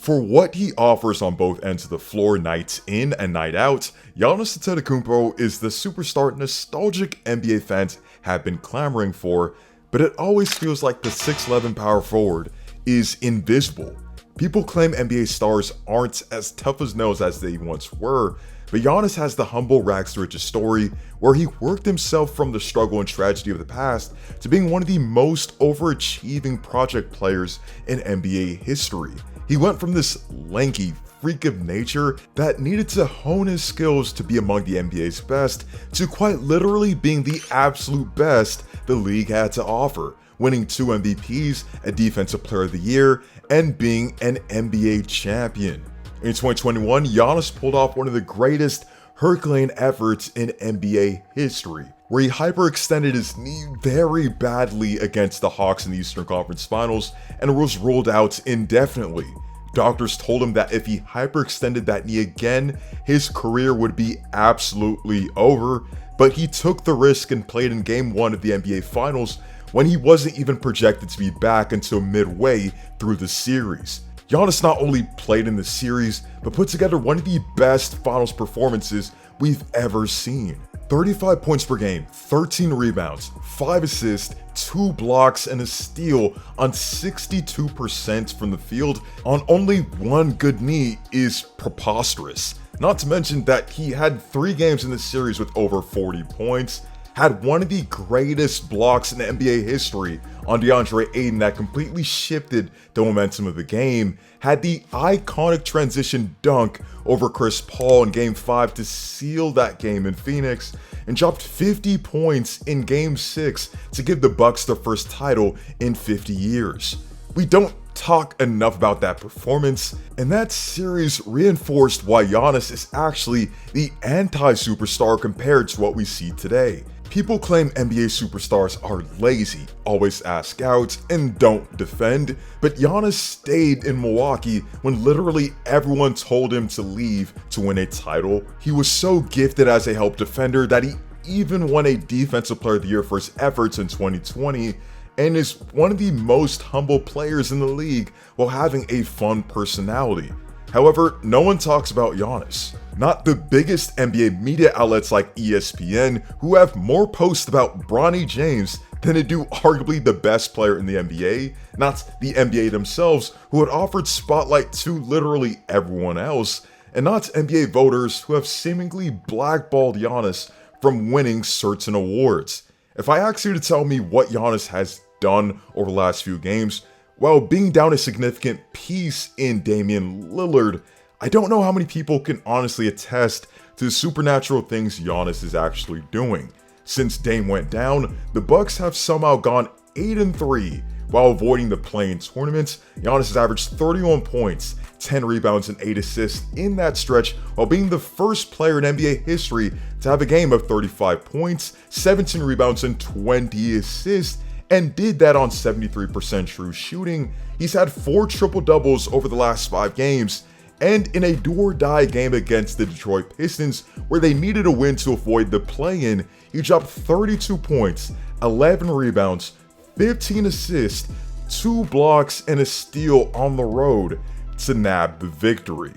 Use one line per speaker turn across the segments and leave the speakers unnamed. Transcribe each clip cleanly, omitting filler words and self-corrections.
For what he offers on both ends of the floor night in and night out, Giannis Antetokounmpo is the superstar nostalgic NBA fans have been clamoring for, but it always feels like the 6'11 power forward is invisible. People claim NBA stars aren't as tough as nails as they once were, but Giannis has the humble rags to riches story where he worked himself from the struggle and tragedy of the past to being one of the most overachieving project players in NBA history. He went from this lanky freak of nature that needed to hone his skills to be among the NBA's best to quite literally being the absolute best the league had to offer, winning 2 MVPs, a Defensive Player of the Year, and being an NBA champion. In 2021, Giannis pulled off one of the greatest Herculean efforts in NBA history, where he hyperextended his knee very badly against the Hawks in the Eastern Conference Finals and was ruled out indefinitely. Doctors told him that if he hyperextended that knee again, his career would be absolutely over, but he took the risk and played in Game 1 of the NBA Finals when he wasn't even projected to be back until midway through the series. Giannis not only played in the series, but put together one of the best finals performances we've ever seen. 35 points per game, 13 rebounds, 5 assists, 2 blocks, and a steal on 62% from the field on only 1 good knee is preposterous. Not to mention that he had 3 games in the series with over 40 points, had one of the greatest blocks in NBA history on DeAndre Ayton that completely shifted the momentum of the game, had the iconic transition dunk over Chris Paul in Game 5 to seal that game in Phoenix, and dropped 50 points in Game 6 to give the Bucks their first title in 50 years. We don't talk enough about that performance, and that series reinforced why Giannis is actually the anti-superstar compared to what we see today. People claim NBA superstars are lazy, always ask out, and don't defend, but Giannis stayed in Milwaukee when literally everyone told him to leave to win a title. He was so gifted as a help defender that he even won a Defensive Player of the Year for his efforts in 2020, and is one of the most humble players in the league while having a fun personality. However, no one talks about Giannis. Not the biggest NBA media outlets like ESPN, who have more posts about Bronny James than to do arguably the best player in the NBA, not the NBA themselves, who had offered spotlight to literally everyone else, and not NBA voters who have seemingly blackballed Giannis from winning certain awards. If I ask you to tell me what Giannis has done over the last few games, while being down a significant piece in Damian Lillard, I don't know how many people can honestly attest to the supernatural things Giannis is actually doing. Since Dame went down, the Bucks have somehow gone 8-3 while avoiding the play-in tournament. Giannis has averaged 31 points, 10 rebounds, and 8 assists in that stretch, while being the first player in NBA history to have a game of 35 points, 17 rebounds, and 20 assists, and did that on 73% true shooting. He's had 4 triple-doubles over the last 5 games, and in a do-or-die game against the Detroit Pistons, where they needed a win to avoid the play-in, he dropped 32 points, 11 rebounds, 15 assists, 2 blocks, and a steal on the road to nab the victory.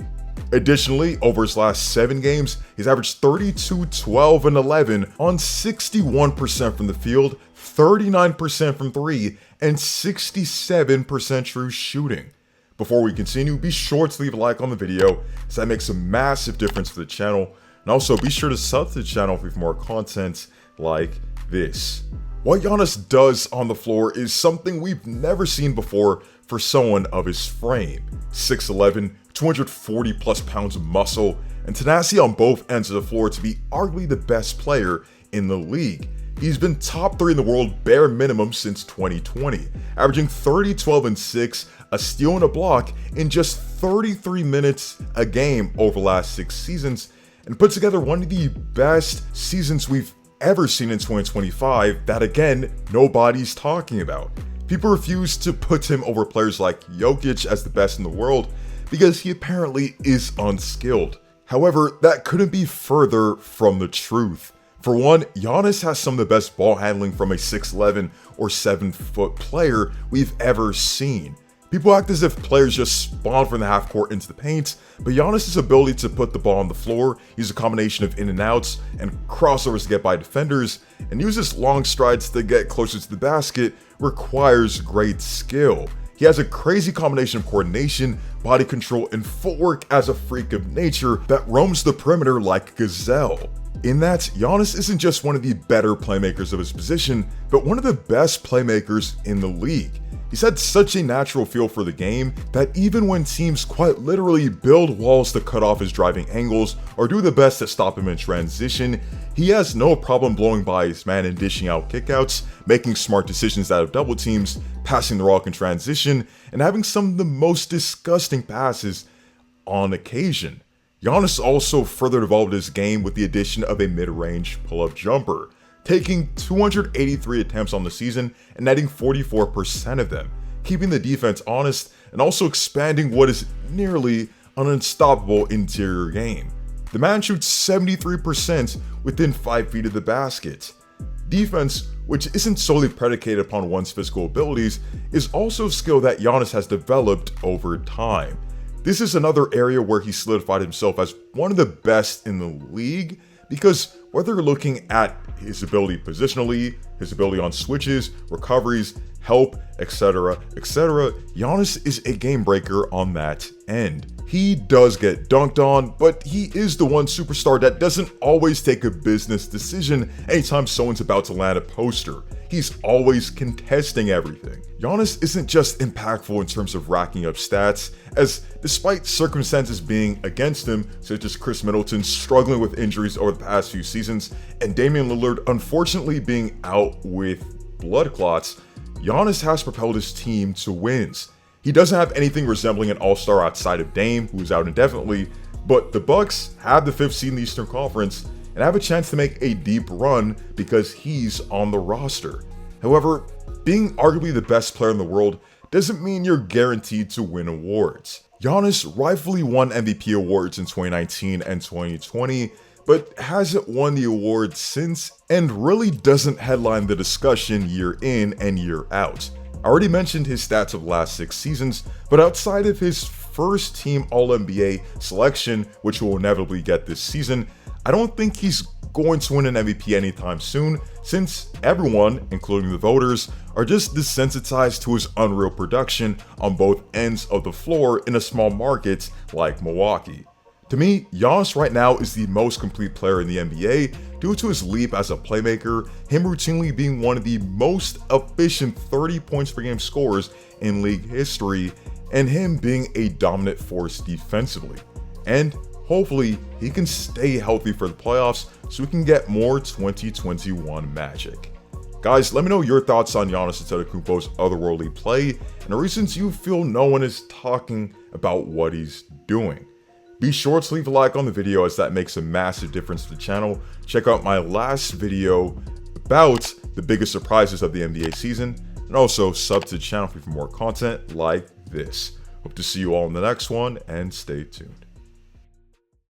Additionally, over his last 7 games, he's averaged 32, 12, and 11 on 61% from the field, 39% from 3, and 67% true shooting. Before we continue, be sure to leave a like on the video, as that makes a massive difference for the channel, and also be sure to sub to the channel for more content like this. What Giannis does on the floor is something we've never seen before for someone of his frame. 6'11", 240 plus pounds of muscle, and tenacity on both ends of the floor to be arguably the best player in the league. He's been top 3 in the world bare minimum since 2020, averaging 30, 12, and 6, a steal and a block in just 33 minutes a game over the last 6 seasons, and put together one of the best seasons we've ever seen in 2025 that, again, nobody's talking about. People refuse to put him over players like Jokic as the best in the world because he apparently is unskilled. However, that couldn't be further from the truth. For one, Giannis has some of the best ball handling from a 6'11 or 7-foot player we've ever seen. People act as if players just spawn from the half court into the paint, but Giannis' ability to put the ball on the floor, use a combination of in and outs and crossovers to get by defenders, and use his long strides to get closer to the basket requires great skill. He has a crazy combination of coordination, body control, and footwork as a freak of nature that roams the perimeter like a gazelle. In that, Giannis isn't just one of the better playmakers of his position, but one of the best playmakers in the league. He's had such a natural feel for the game that even when teams quite literally build walls to cut off his driving angles or do the best to stop him in transition, he has no problem blowing by his man and dishing out kickouts, making smart decisions out of double teams, passing the rock in transition, and having some of the most disgusting passes on occasion. Giannis also further evolved his game with the addition of a mid-range pull-up jumper, taking 283 attempts on the season and netting 44% of them, keeping the defense honest and also expanding what is nearly an unstoppable interior game. The man shoots 73% within 5 feet of the basket. Defense, which isn't solely predicated upon one's physical abilities, is also a skill that Giannis has developed over time. This is another area where he solidified himself as one of the best in the league, because whether you're looking at his ability positionally, his ability on switches, recoveries, help, etc., Giannis is a game breaker on that end. He does get dunked on, but he is the one superstar that doesn't always take a business decision anytime someone's about to land a poster. He's always contesting everything. Giannis isn't just impactful in terms of racking up stats, as despite circumstances being against him, such as Chris Middleton struggling with injuries over the past few seasons, and Damian Lillard unfortunately being out with blood clots, Giannis has propelled his team to wins. He doesn't have anything resembling an all-star outside of Dame, who is out indefinitely, but the Bucks have the 5th seed in the Eastern Conference and have a chance to make a deep run because he's on the roster. However, being arguably the best player in the world doesn't mean you're guaranteed to win awards. Giannis rightfully won MVP awards in 2019 and 2020, but hasn't won the award since and really doesn't headline the discussion year in and year out. I already mentioned his stats of the last 6 seasons, but outside of his first team All-NBA selection, which will inevitably get this season, I don't think he's going to win an MVP anytime soon, since everyone, including the voters, are just desensitized to his unreal production on both ends of the floor in a small market like Milwaukee. To me, Giannis right now is the most complete player in the NBA due to his leap as a playmaker, him routinely being one of the most efficient 30 points per game scorers in league history, and him being a dominant force defensively. And hopefully, he can stay healthy for the playoffs so we can get more 2021 magic. Guys, let me know your thoughts on Giannis Antetokounmpo's otherworldly play and the reasons you feel no one is talking about what he's doing. Be sure to leave a like on the video, as that makes a massive difference to the channel. Check out my last video about the biggest surprises of the NBA season, and also sub to the channel for more content like this. Hope to see you all in the next one, and stay tuned.